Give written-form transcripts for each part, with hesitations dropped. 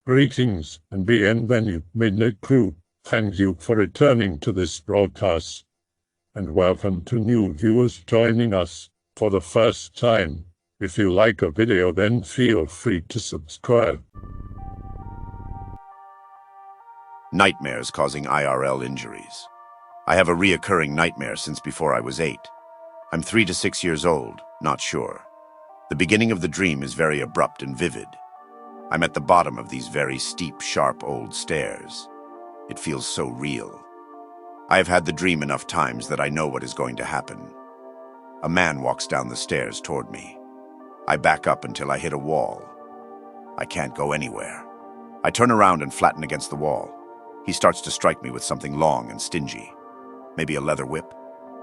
Greetings and bienvenue, Midnight Crew. Thank you for returning to this broadcast. And welcome to new viewers joining us for the first time. If you like a video, then feel free to subscribe. Nightmares causing IRL injuries. I have a reoccurring nightmare since before I was 8. I'm 3 to 6 years old, not sure. The beginning of the dream is very abrupt and vivid. I'm at the bottom of these very steep, sharp old stairs. It feels so real. I have had the dream enough times that I know what is going to happen. A man walks down the stairs toward me. I back up until I hit a wall. I can't go anywhere. I turn around and flatten against the wall. He starts to strike me with something long and stingy. Maybe a leather whip?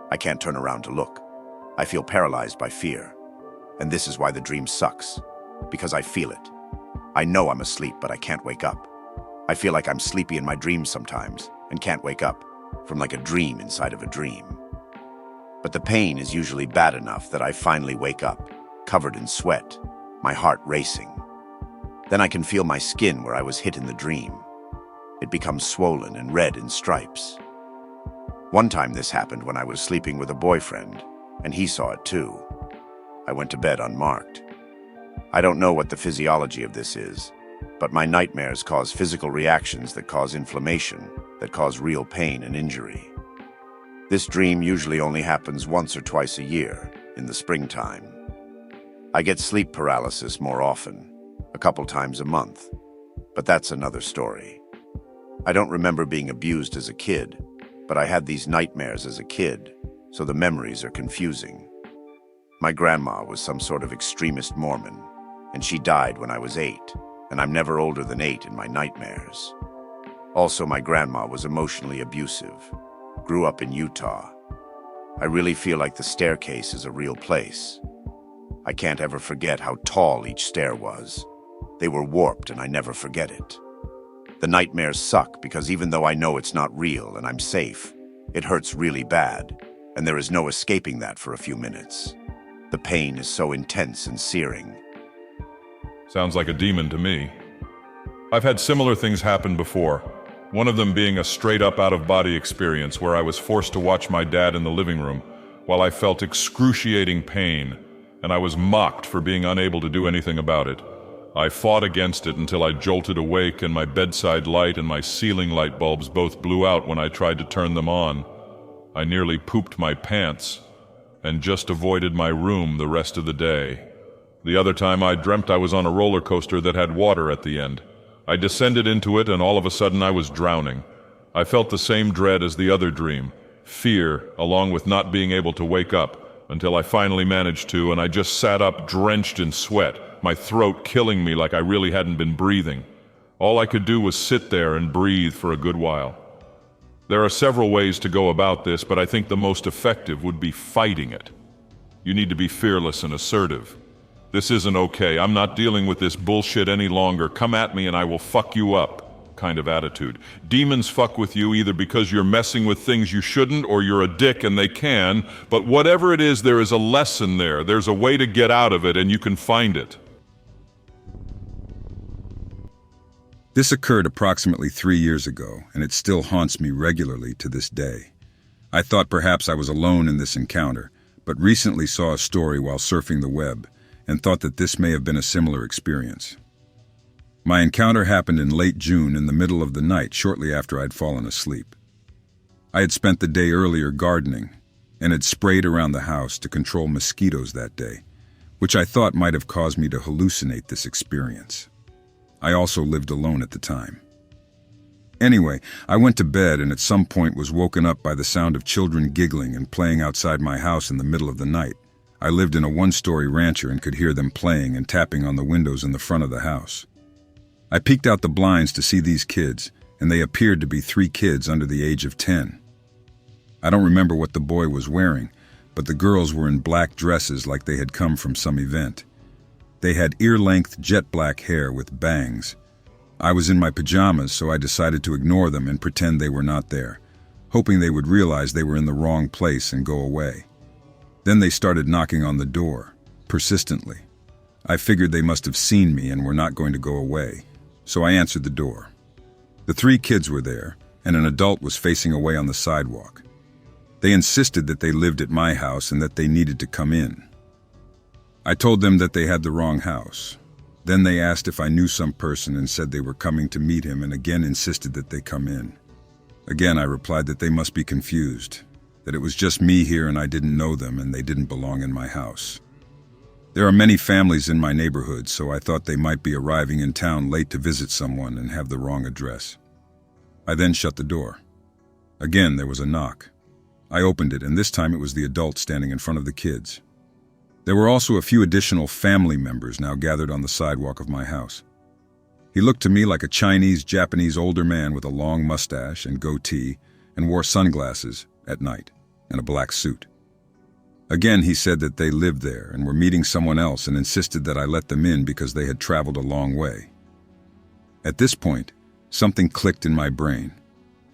I can't turn around to look. I feel paralyzed by fear. And this is why the dream sucks. Because I feel it. I know I'm asleep, but I can't wake up. I feel like I'm sleepy in my dreams sometimes and can't wake up from like a dream inside of a dream. But the pain is usually bad enough that I finally wake up, covered in sweat, my heart racing. Then I can feel my skin where I was hit in the dream. It becomes swollen and red in stripes. One time this happened when I was sleeping with a boyfriend, and he saw it too. I went to bed unmarked. I don't know what the physiology of this is, but my nightmares cause physical reactions that cause inflammation, that cause real pain and injury. This dream usually only happens once or twice a year, in the springtime. I get sleep paralysis more often, a couple times a month, but that's another story. I don't remember being abused as a kid, but I had these nightmares as a kid, so the memories are confusing. My grandma was some sort of extremist Mormon, and she died when I was 8, and I'm never older than 8 in my nightmares. Also, my grandma was emotionally abusive, grew up in Utah. I really feel like the staircase is a real place. I can't ever forget how tall each stair was. They were warped, and I never forget it. The nightmares suck because even though I know it's not real and I'm safe, it hurts really bad, and there is no escaping that for a few minutes. The pain is so intense and searing. Sounds like a demon to me. I've had similar things happen before, one of them being a straight-up out-of-body experience where I was forced to watch my dad in the living room while I felt excruciating pain, and I was mocked for being unable to do anything about it. I fought against it until I jolted awake and my bedside light and my ceiling light bulbs both blew out when I tried to turn them on. I nearly pooped my pants and just avoided my room the rest of the day. The other time I dreamt I was on a roller coaster that had water at the end. I descended into it and all of a sudden I was drowning. I felt the same dread as the other dream, fear along with not being able to wake up, until I finally managed to, and I just sat up drenched in sweat, my throat killing me like I really hadn't been breathing. All I could do was sit there and breathe for a good while. There are several ways to go about this, but I think the most effective would be fighting it. You need to be fearless and assertive. This isn't okay, I'm not dealing with this bullshit any longer, come at me and I will fuck you up kind of attitude. Demons fuck with you either because you're messing with things you shouldn't or you're a dick and they can, but whatever it is, there is a lesson there. There's a way to get out of it and you can find it. This occurred approximately 3 years ago, and it still haunts me regularly to this day. I thought perhaps I was alone in this encounter, but recently saw a story while surfing the web, and thought that this may have been a similar experience. My encounter happened in late June in the middle of the night, shortly after I'd fallen asleep. I had spent the day earlier gardening, and had sprayed around the house to control mosquitoes that day, which I thought might have caused me to hallucinate this experience. I also lived alone at the time. Anyway, I went to bed and at some point was woken up by the sound of children giggling and playing outside my house in the middle of the night. I lived in a one-story rancher and could hear them playing and tapping on the windows in the front of the house. I peeked out the blinds to see these kids, and they appeared to be 3 kids under the age of 10. I don't remember what the boy was wearing, but the girls were in black dresses like they had come from some event. They had ear-length jet black hair with bangs. I was in my pajamas, so I decided to ignore them and pretend they were not there, hoping they would realize they were in the wrong place and go away. Then they started knocking on the door, persistently. I figured they must have seen me and were not going to go away, so I answered the door. The 3 kids were there, and an adult was facing away on the sidewalk. They insisted that they lived at my house and that they needed to come in. I told them that they had the wrong house. Then they asked if I knew some person and said they were coming to meet him and again insisted that they come in. Again, I replied that they must be confused, that it was just me here and I didn't know them and they didn't belong in my house. There are many families in my neighborhood, so I thought they might be arriving in town late to visit someone and have the wrong address. I then shut the door. Again, there was a knock. I opened it, and this time it was the adult standing in front of the kids. There were also a few additional family members now gathered on the sidewalk of my house. He looked to me like a Chinese-Japanese older man with a long mustache and goatee and wore sunglasses at night and a black suit. Again, he said that they lived there and were meeting someone else and insisted that I let them in because they had traveled a long way. At this point, something clicked in my brain,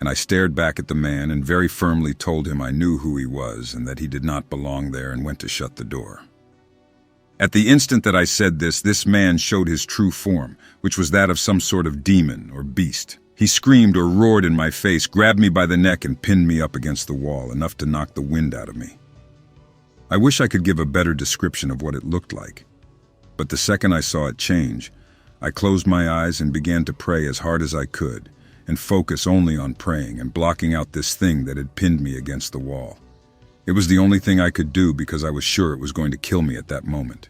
and I stared back at the man and very firmly told him I knew who he was and that he did not belong there and went to shut the door. At the instant that I said this man showed his true form, which was that of some sort of demon or beast. He screamed or roared in my face, grabbed me by the neck and pinned me up against the wall, enough to knock the wind out of me. I wish I could give a better description of what it looked like, but the second I saw it change, I closed my eyes and began to pray as hard as I could, and focus only on praying and blocking out this thing that had pinned me against the wall. It was the only thing I could do because I was sure it was going to kill me at that moment.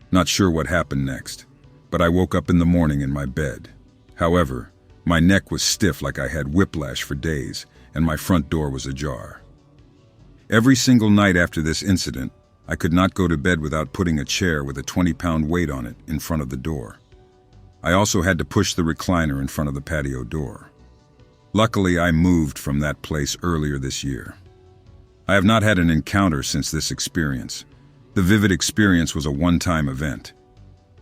Not sure what happened next, but I woke up in the morning in my bed. However, my neck was stiff like I had whiplash for days, and my front door was ajar. Every single night after this incident, I could not go to bed without putting a chair with a 20-pound weight on it in front of the door. I also had to push the recliner in front of the patio door. Luckily, I moved from that place earlier this year. I have not had an encounter since this experience. The vivid experience was a one-time event.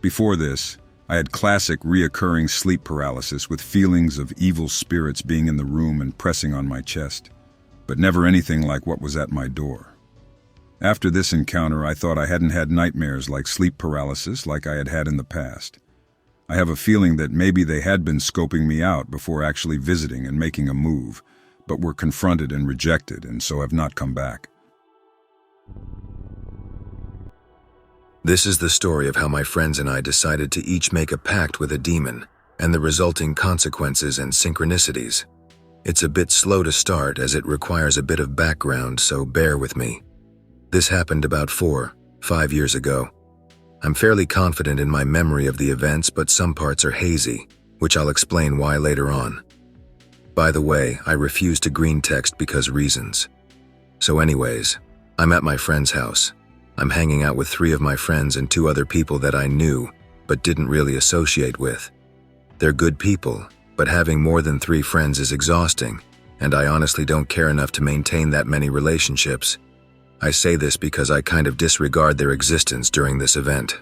Before this, I had classic reoccurring sleep paralysis with feelings of evil spirits being in the room and pressing on my chest, but never anything like what was at my door. After this encounter, I thought I hadn't had nightmares like sleep paralysis like I had had in the past. I have a feeling that maybe they had been scoping me out before actually visiting and making a move, but were confronted and rejected and so have not come back. This is the story of how my friends and I decided to each make a pact with a demon, and the resulting consequences and synchronicities. It's a bit slow to start as it requires a bit of background, so bear with me. This happened about 4-5 years ago. I'm fairly confident in my memory of the events, but some parts are hazy, which I'll explain why later on. By the way, I refuse to greentext because reasons. So anyways, I'm at my friend's house. I'm hanging out with 3 of my friends and 2 other people that I knew, but didn't really associate with. They're good people, but having more than 3 friends is exhausting, and I honestly don't care enough to maintain that many relationships. I say this because I kind of disregard their existence during this event.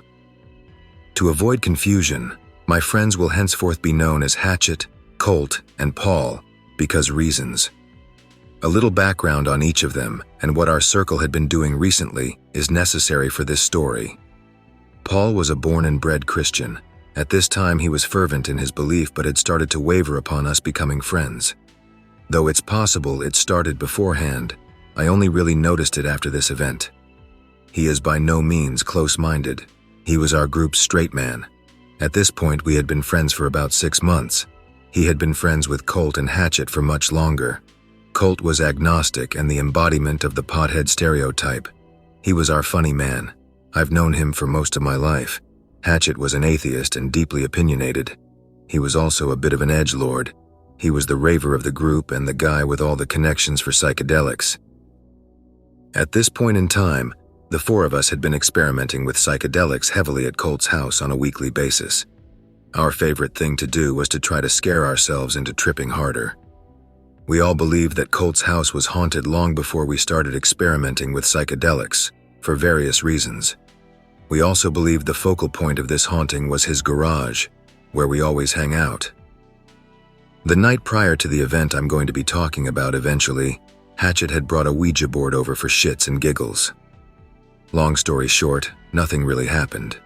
To avoid confusion, my friends will henceforth be known as Hatchet, Colt, and Paul, because reasons. A little background on each of them and what our circle had been doing recently is necessary for this story. Paul was a born and bred Christian. At this time he was fervent in his belief but had started to waver upon us becoming friends. Though it's possible it started beforehand, I only really noticed it after this event. He is by no means close-minded. He was our group's straight man. At this point we had been friends for about 6 months. He had been friends with Colt and Hatchet for much longer. Colt was agnostic and the embodiment of the pothead stereotype. He was our funny man. I've known him for most of my life. Hatchet was an atheist and deeply opinionated. He was also a bit of an edgelord. He was the raver of the group and the guy with all the connections for psychedelics. At this point in time, the 4 of us had been experimenting with psychedelics heavily at Colt's house on a weekly basis. Our favorite thing to do was to try to scare ourselves into tripping harder. We all believed that Colt's house was haunted long before we started experimenting with psychedelics, for various reasons. We also believed the focal point of this haunting was his garage, where we always hang out. The night prior to the event I'm going to be talking about eventually, Hatchet had brought a Ouija board over for shits and giggles. Long story short, nothing really happened.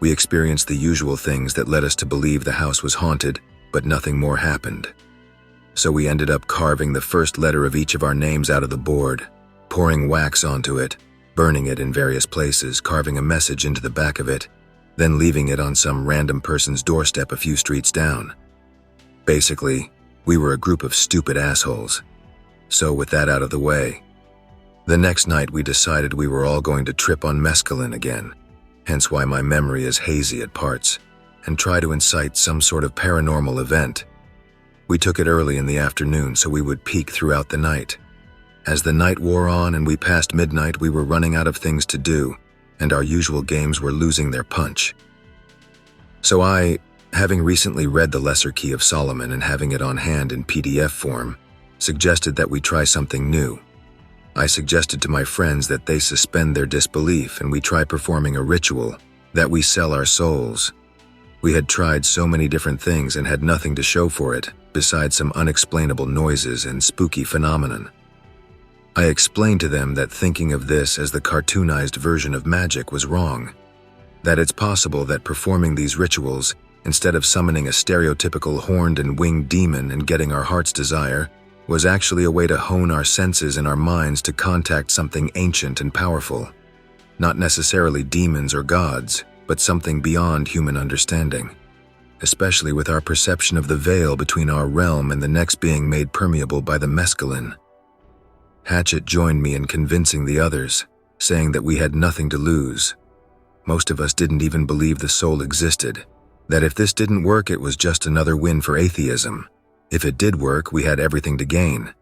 We experienced the usual things that led us to believe the house was haunted, but nothing more happened. So we ended up carving the first letter of each of our names out of the board, pouring wax onto it, burning it in various places, carving a message into the back of it, then leaving it on some random person's doorstep a few streets down. Basically, we were a group of stupid assholes. So with that out of the way, the next night we decided we were all going to trip on mescaline again, hence why my memory is hazy at parts, and try to incite some sort of paranormal event. We took it early in the afternoon so we would peak throughout the night. As the night wore on and we passed midnight, we were running out of things to do, and our usual games were losing their punch. So I, having recently read The Lesser Key of Solomon and having it on hand in PDF form, suggested that we try something new. I suggested to my friends that they suspend their disbelief and we try performing a ritual, that we sell our souls. We had tried so many different things and had nothing to show for it, besides some unexplainable noises and spooky phenomenon. I explained to them that thinking of this as the cartoonized version of magic was wrong, that it's possible that performing these rituals, instead of summoning a stereotypical horned and winged demon and getting our heart's desire, was actually a way to hone our senses and our minds to contact something ancient and powerful. Not necessarily demons or gods, but something beyond human understanding, especially with our perception of the veil between our realm and the next being made permeable by the mescaline. Hatchet joined me in convincing the others, saying that we had nothing to lose. Most of us didn't even believe the soul existed, that if this didn't work it was just another win for atheism. If it did work, we had everything to gain.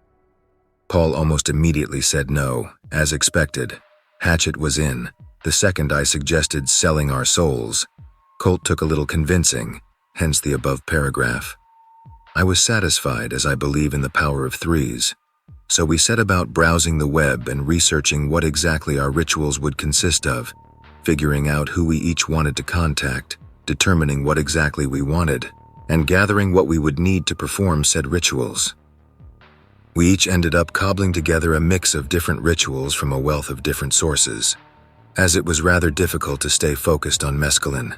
Paul almost immediately said no, as expected. Hatchet was in. The second I suggested selling our souls. Colt took a little convincing, hence the above paragraph. I was satisfied as I believe in the power of threes. So we set about browsing the web and researching what exactly our rituals would consist of, figuring out who we each wanted to contact, determining what exactly we wanted, and gathering what we would need to perform said rituals. We each ended up cobbling together a mix of different rituals from a wealth of different sources, as it was rather difficult to stay focused on mescaline.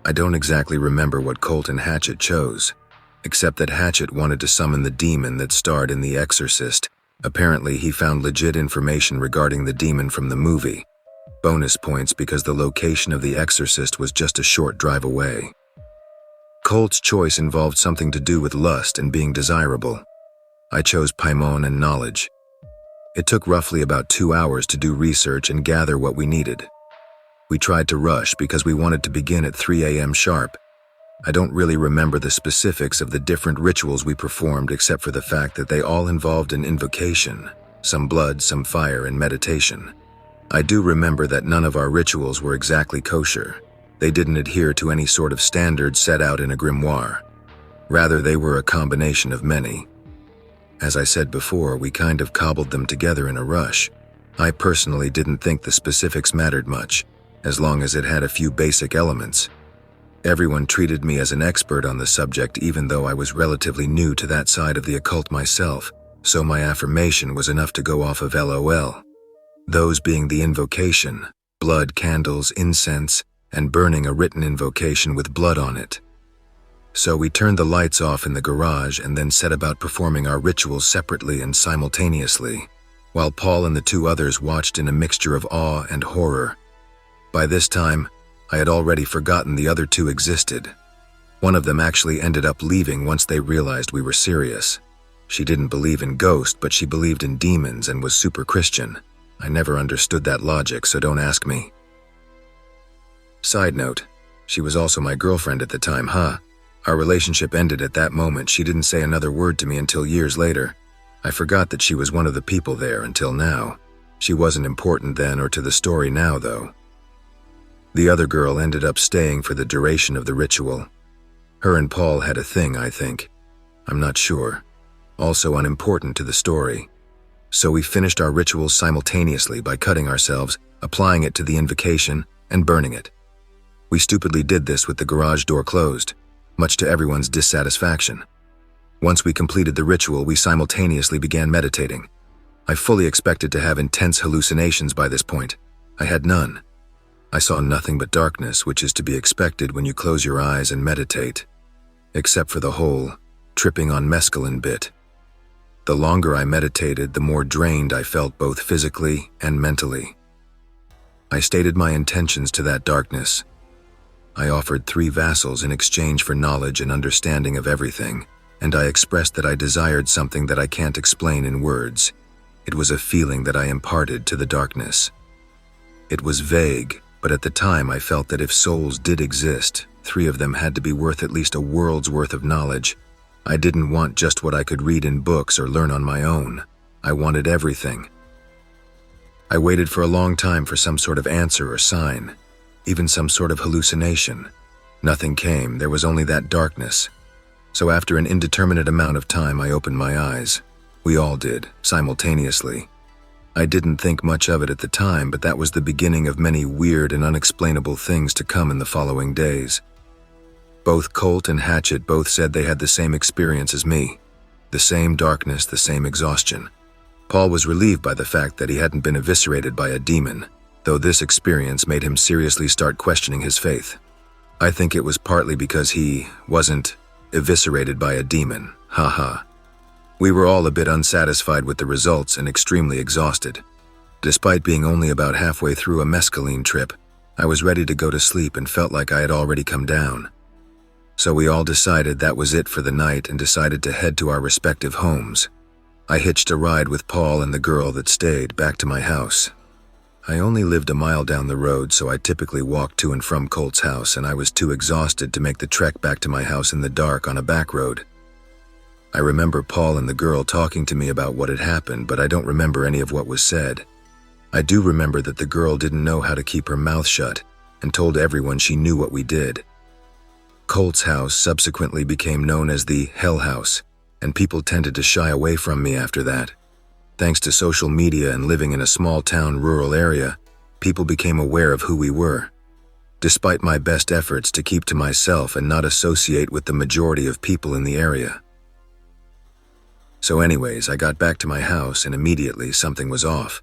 I don't exactly remember what Colt and Hatchet chose, except that Hatchet wanted to summon the demon that starred in The Exorcist. Apparently he found legit information regarding the demon from the movie. Bonus points because the location of The Exorcist was just a short drive away. Colt's choice involved something to do with lust and being desirable. I chose Paimon and knowledge. It took roughly about 2 hours to do research and gather what we needed. We tried to rush because we wanted to begin at 3 a.m. sharp. I don't really remember the specifics of the different rituals we performed except for the fact that they all involved an invocation, some blood, some fire, and meditation. I do remember that none of our rituals were exactly kosher. They didn't adhere to any sort of standards set out in a grimoire. Rather, they were a combination of many. As I said before, we kind of cobbled them together in a rush. I personally didn't think the specifics mattered much, as long as it had a few basic elements. Everyone treated me as an expert on the subject even though I was relatively new to that side of the occult myself, so my affirmation was enough to go off of LOL. Those being the invocation, blood, candles, incense, and burning a written invocation with blood on it. So we turned the lights off in the garage and then set about performing our rituals separately and simultaneously, while Paul and the two others watched in a mixture of awe and horror. By this time, I had already forgotten the other two existed. One of them actually ended up leaving once they realized we were serious. She didn't believe in ghosts, but she believed in demons and was super Christian. I never understood that logic, so don't ask me. Side note, she was also my girlfriend at the time, huh? Our relationship ended at that moment. She didn't say another word to me until years later. I forgot that she was one of the people there until now. She wasn't important then or to the story now, though. The other girl ended up staying for the duration of the ritual. Her and Paul had a thing, I think. I'm not sure. Also unimportant to the story. So we finished our rituals simultaneously by cutting ourselves, applying it to the invocation, and burning it. We stupidly did this with the garage door closed, much to everyone's dissatisfaction. Once we completed the ritual, we simultaneously began meditating. I fully expected to have intense hallucinations by this point. I had none. I saw nothing but darkness, which is to be expected when you close your eyes and meditate, except for the whole tripping on mescaline bit. The longer I meditated, the more drained I felt both physically and mentally. I stated my intentions to that darkness. I offered 3 vassals in exchange for knowledge and understanding of everything, and I expressed that I desired something that I can't explain in words. It was a feeling that I imparted to the darkness. It was vague, but at the time I felt that if souls did exist, 3 of them had to be worth at least a world's worth of knowledge. I didn't want just what I could read in books or learn on my own. I wanted everything. I waited for a long time for some sort of answer or sign, even some sort of hallucination. Nothing came, there was only that darkness. So after an indeterminate amount of time, I opened my eyes. We all did, simultaneously. I didn't think much of it at the time, but that was the beginning of many weird and unexplainable things to come in the following days. Both Colt and Hatchet both said they had the same experience as me. The same darkness, the same exhaustion. Paul was relieved by the fact that he hadn't been eviscerated by a demon, though this experience made him seriously start questioning his faith. I think it was partly because he wasn't eviscerated by a demon, haha. We were all a bit unsatisfied with the results and extremely exhausted. Despite being only about halfway through a mescaline trip, I was ready to go to sleep and felt like I had already come down. So we all decided that was it for the night and decided to head to our respective homes. I hitched a ride with Paul and the girl that stayed back to my house. I only lived a mile down the road, so I typically walked to and from Colt's house, and I was too exhausted to make the trek back to my house in the dark on a back road. I remember Paul and the girl talking to me about what had happened, but I don't remember any of what was said. I do remember that the girl didn't know how to keep her mouth shut and told everyone she knew what we did. Colt's house subsequently became known as the Hell House, and people tended to shy away from me after that. Thanks to social media and living in a small-town rural area, people became aware of who we were. Despite my best efforts to keep to myself and not associate with the majority of people in the area. So anyways, I got back to my house and immediately something was off.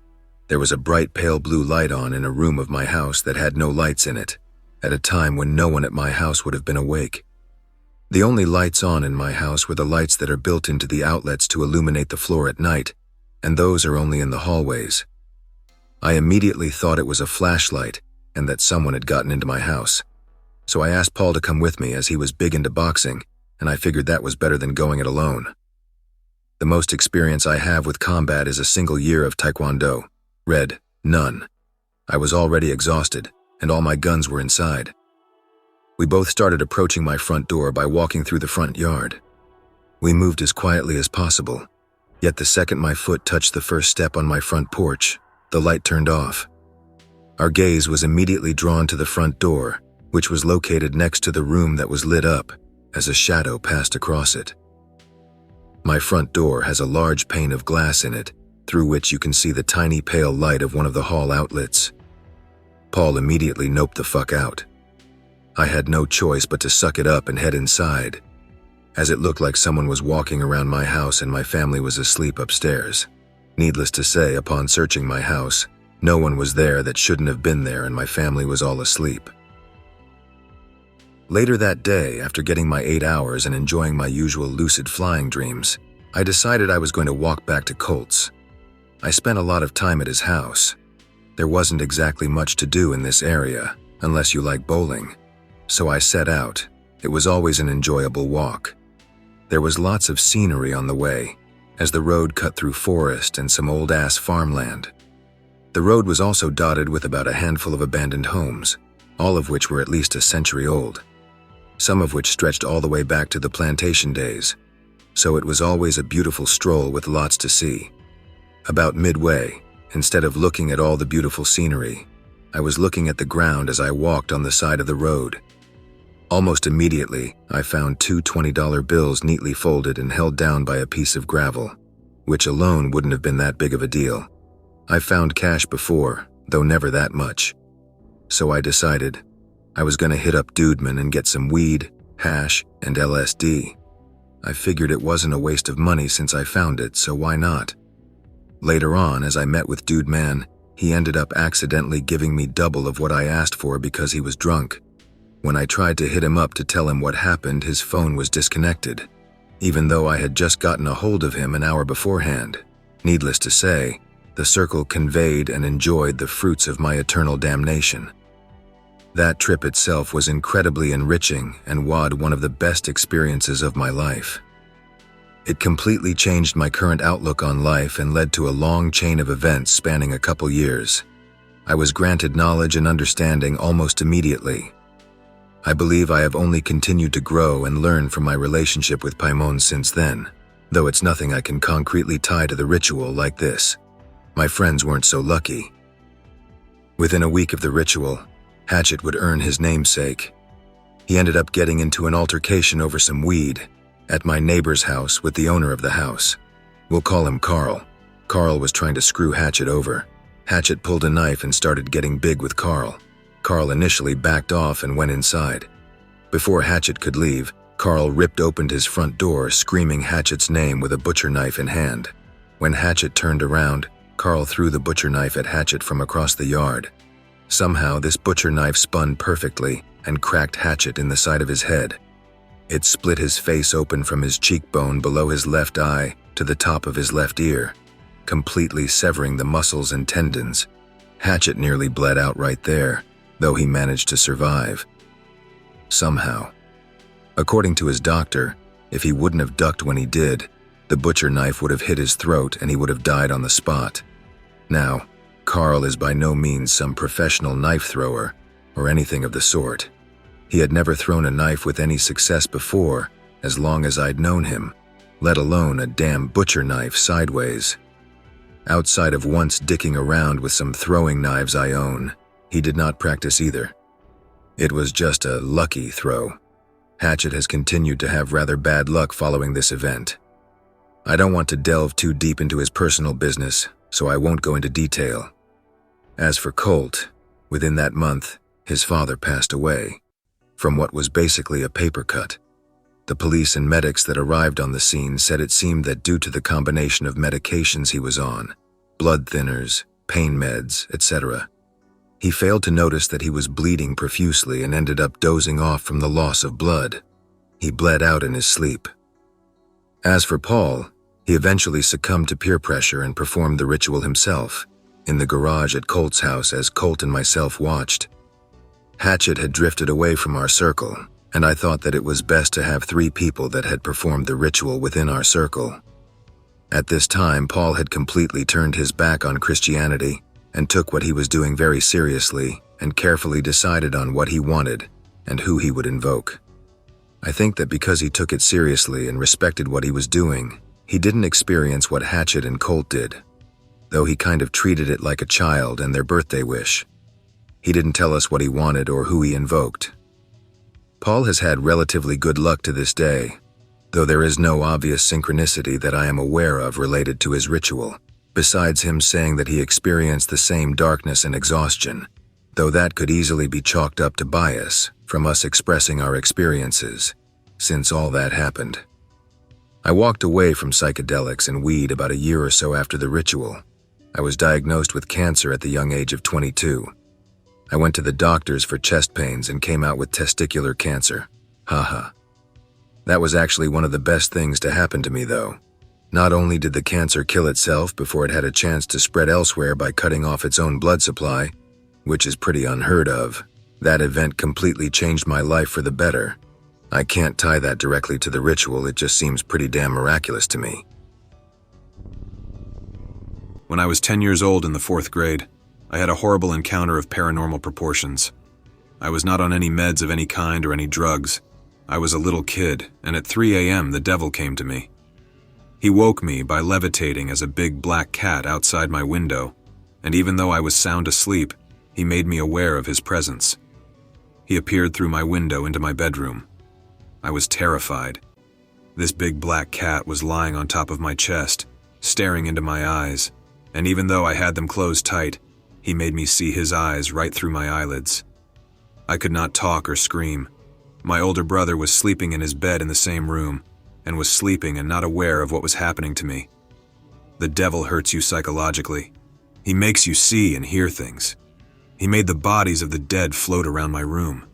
There was a bright pale blue light on in a room of my house that had no lights in it, at a time when no one at my house would have been awake. The only lights on in my house were the lights that are built into the outlets to illuminate the floor at night, and those are only in the hallways. I immediately thought it was a flashlight and that someone had gotten into my house. So I asked Paul to come with me as he was big into boxing, and I figured that was better than going it alone. The most experience I have with combat is a single year of Taekwondo. Red, none. I was already exhausted, and all my guns were inside. We both started approaching my front door by walking through the front yard. We moved as quietly as possible, yet the second my foot touched the first step on my front porch, the light turned off. Our gaze was immediately drawn to the front door, which was located next to the room that was lit up, as a shadow passed across it. My front door has a large pane of glass in it, through which you can see the tiny pale light of one of the hall outlets. Paul immediately noped the fuck out. I had no choice but to suck it up and head inside, as it looked like someone was walking around my house and my family was asleep upstairs. Needless to say, upon searching my house, no one was there that shouldn't have been there and my family was all asleep. Later that day, after getting my 8 hours and enjoying my usual lucid flying dreams, I decided I was going to walk back to Colt's. I spent a lot of time at his house. There wasn't exactly much to do in this area, unless you like bowling. So I set out. It was always an enjoyable walk. There was lots of scenery on the way, as the road cut through forest and some old-ass farmland. The road was also dotted with about a handful of abandoned homes, all of which were at least a century old, some of which stretched all the way back to the plantation days. So it was always a beautiful stroll with lots to see. About midway, instead of looking at all the beautiful scenery, I was looking at the ground as I walked on the side of the road. Almost immediately, I found 2 $20 bills neatly folded and held down by a piece of gravel, which alone wouldn't have been that big of a deal. I found cash before, though never that much. So I decided I was going to hit up Dudeman and get some weed, hash, and LSD. I figured it wasn't a waste of money since I found it, so why not? Later on, as I met with Dude Man, he ended up accidentally giving me double of what I asked for because he was drunk. When I tried to hit him up to tell him what happened, his phone was disconnected, even though I had just gotten a hold of him an hour beforehand. Needless to say, the circle conveyed and enjoyed the fruits of my eternal damnation. That trip itself was incredibly enriching and one of the best experiences of my life. It completely changed my current outlook on life and led to a long chain of events spanning a couple years. I was granted knowledge and understanding almost immediately. I believe I have only continued to grow and learn from my relationship with Paimon since then, though it's nothing I can concretely tie to the ritual like this. My friends weren't so lucky. Within a week of the ritual, Hatchet would earn his namesake. He ended up getting into an altercation over some weed at my neighbor's house with the owner of the house. We'll call him Carl. Carl was trying to screw Hatchet over. Hatchet pulled a knife and started getting big with Carl. Carl initially backed off and went inside. Before Hatchet could leave, Carl ripped open his front door, screaming Hatchet's name with a butcher knife in hand. When Hatchet turned around, Carl threw the butcher knife at Hatchet from across the yard. Somehow, this butcher knife spun perfectly and cracked Hatchet in the side of his head. It split his face open from his cheekbone below his left eye to the top of his left ear, completely severing the muscles and tendons. Hatchet nearly bled out right there, though he managed to survive. Somehow. According to his doctor, if he wouldn't have ducked when he did, the butcher knife would have hit his throat and he would have died on the spot. Now, Carl is by no means some professional knife thrower or anything of the sort. He had never thrown a knife with any success before, as long as I'd known him, let alone a damn butcher knife sideways. Outside of once dicking around with some throwing knives I own, he did not practice either. It was just a lucky throw. Hatchet has continued to have rather bad luck following this event. I don't want to delve too deep into his personal business, so I won't go into detail. As for Colt, within that month, his father passed away, from what was basically a paper cut. The police and medics that arrived on the scene said it seemed that due to the combination of medications he was on, blood thinners, pain meds, etc., he failed to notice that he was bleeding profusely and ended up dozing off from the loss of blood. He bled out in his sleep. As for Paul, he eventually succumbed to peer pressure and performed the ritual himself, in the garage at Colt's house as Colt and myself watched. Hatchet had drifted away from our circle, and I thought that it was best to have 3 people that had performed the ritual within our circle. At this time, Paul had completely turned his back on Christianity and took what he was doing very seriously and carefully decided on what he wanted and who he would invoke. I think that because he took it seriously and respected what he was doing, he didn't experience what Hatchet and Colt did, though he kind of treated it like a child and their birthday wish. He didn't tell us what he wanted or who he invoked. Paul has had relatively good luck to this day, though there is no obvious synchronicity that I am aware of related to his ritual, besides him saying that he experienced the same darkness and exhaustion, though that could easily be chalked up to bias from us expressing our experiences, since all that happened. I walked away from psychedelics and weed about a year or so after the ritual. I was diagnosed with cancer at the young age of 22. I went to the doctors for chest pains and came out with testicular cancer. Haha. That was actually one of the best things to happen to me, though. Not only did the cancer kill itself before it had a chance to spread elsewhere by cutting off its own blood supply, which is pretty unheard of, that event completely changed my life for the better. I can't tie that directly to the ritual, it just seems pretty damn miraculous to me. When I was 10 years old in the 4th grade, I had a horrible encounter of paranormal proportions. I was not on any meds of any kind or any drugs. I was a little kid, and at 3 a.m. the devil came to me. He woke me by levitating as a big black cat outside my window, and even though I was sound asleep, he made me aware of his presence. He appeared through my window into my bedroom. I was terrified. This big black cat was lying on top of my chest, staring into my eyes, and even though I had them closed tight, he made me see his eyes right through my eyelids. I could not talk or scream. My older brother was sleeping in his bed in the same room, and was sleeping and not aware of what was happening to me. The devil hurts you psychologically. He makes you see and hear things. He made the bodies of the dead float around my room.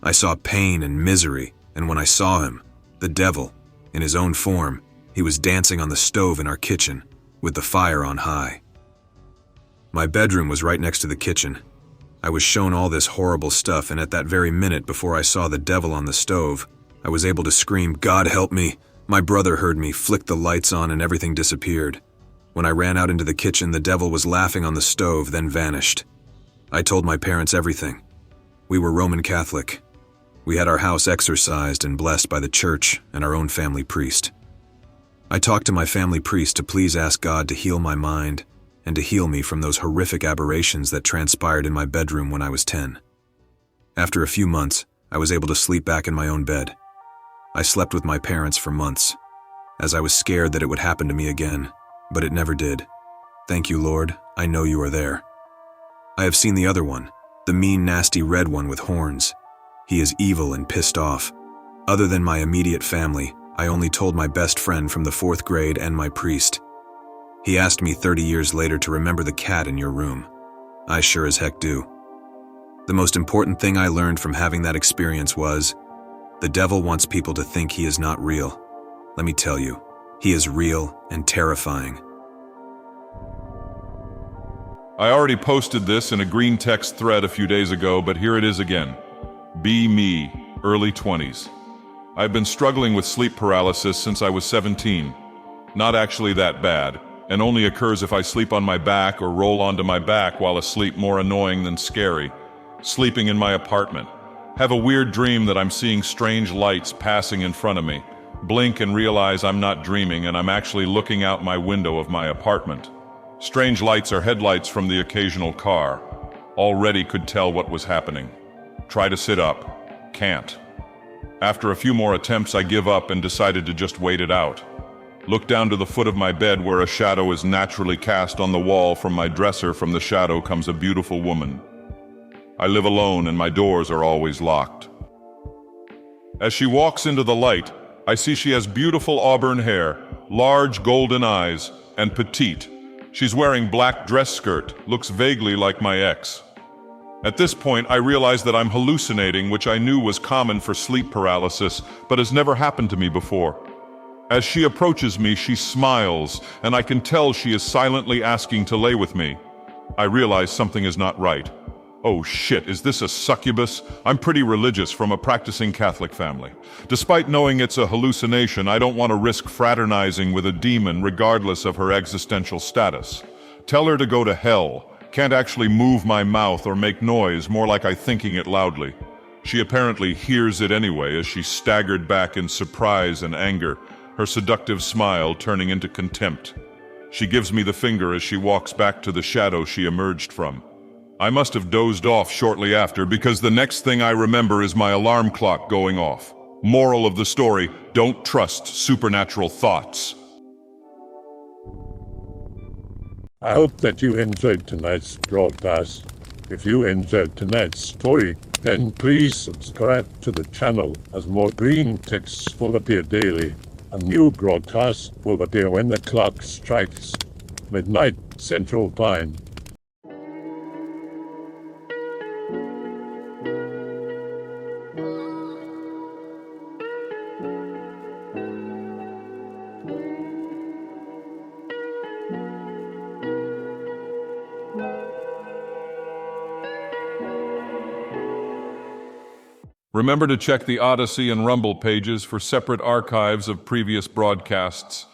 I saw pain and misery, and when I saw him, the devil, in his own form, he was dancing on the stove in our kitchen, with the fire on high. My bedroom was right next to the kitchen. I was shown all this horrible stuff, and at that very minute before I saw the devil on the stove, I was able to scream, "God help me!" My brother heard me, flicked the lights on, and everything disappeared. When I ran out into the kitchen, the devil was laughing on the stove, then vanished. I told my parents everything. We were Roman Catholic. We had our house exorcised and blessed by the church and our own family priest. I talked to my family priest to please ask God to heal my mind and to heal me from those horrific aberrations that transpired in my bedroom when I was 10. After a few months, I was able to sleep back in my own bed. I slept with my parents for months, as I was scared that it would happen to me again, but it never did. Thank you, Lord, I know you are there. I have seen the other one, the mean, nasty red one with horns. He is evil and pissed off. Other than my immediate family, I only told my best friend from the 4th grade and my priest. He asked me 30 years later to remember the cat in your room. I sure as heck do. The most important thing I learned from having that experience was, the devil wants people to think he is not real. Let me tell you, he is real and terrifying. I already posted this in a Greentext thread a few days ago, but here it is again. Be me, early 20s. I've been struggling with sleep paralysis since I was 17. Not actually that bad, and only occurs if I sleep on my back or roll onto my back while asleep, more annoying than scary. Sleeping in my apartment. Have a weird dream that I'm seeing strange lights passing in front of me. Blink and realize I'm not dreaming and I'm actually looking out my window of my apartment. Strange lights are headlights from the occasional car. Already could tell what was happening. Try to sit up. Can't. After a few more attempts, I give up and decided to just wait it out. Look down to the foot of my bed where a shadow is naturally cast on the wall from my dresser. From the shadow comes a beautiful woman. I live alone and my doors are always locked. As she walks into the light, I see she has beautiful auburn hair, large golden eyes, and petite. She's wearing black dress skirt, looks vaguely like my ex. At this point, I realize that I'm hallucinating, which I knew was common for sleep paralysis, but has never happened to me before. As she approaches me, she smiles, and I can tell she is silently asking to lay with me. I realize something is not right. Oh shit, is this a succubus? I'm pretty religious from a practicing Catholic family. Despite knowing it's a hallucination, I don't want to risk fraternizing with a demon regardless of her existential status. Tell her to go to hell. Can't actually move my mouth or make noise, more like I thinking it loudly. She apparently hears it anyway as she staggered back in surprise and anger, her seductive smile turning into contempt. She gives me the finger as she walks back to the shadow she emerged from. I must have dozed off shortly after because the next thing I remember is my alarm clock going off. Moral of the story, don't trust supernatural thoughts. I hope that you enjoyed tonight's broadcast. If you enjoyed tonight's story, then please subscribe to the channel as more green texts will appear daily. A new broadcast will appear when the clock strikes midnight Central Time. Remember to check the Odyssey and Rumble pages for separate archives of previous broadcasts.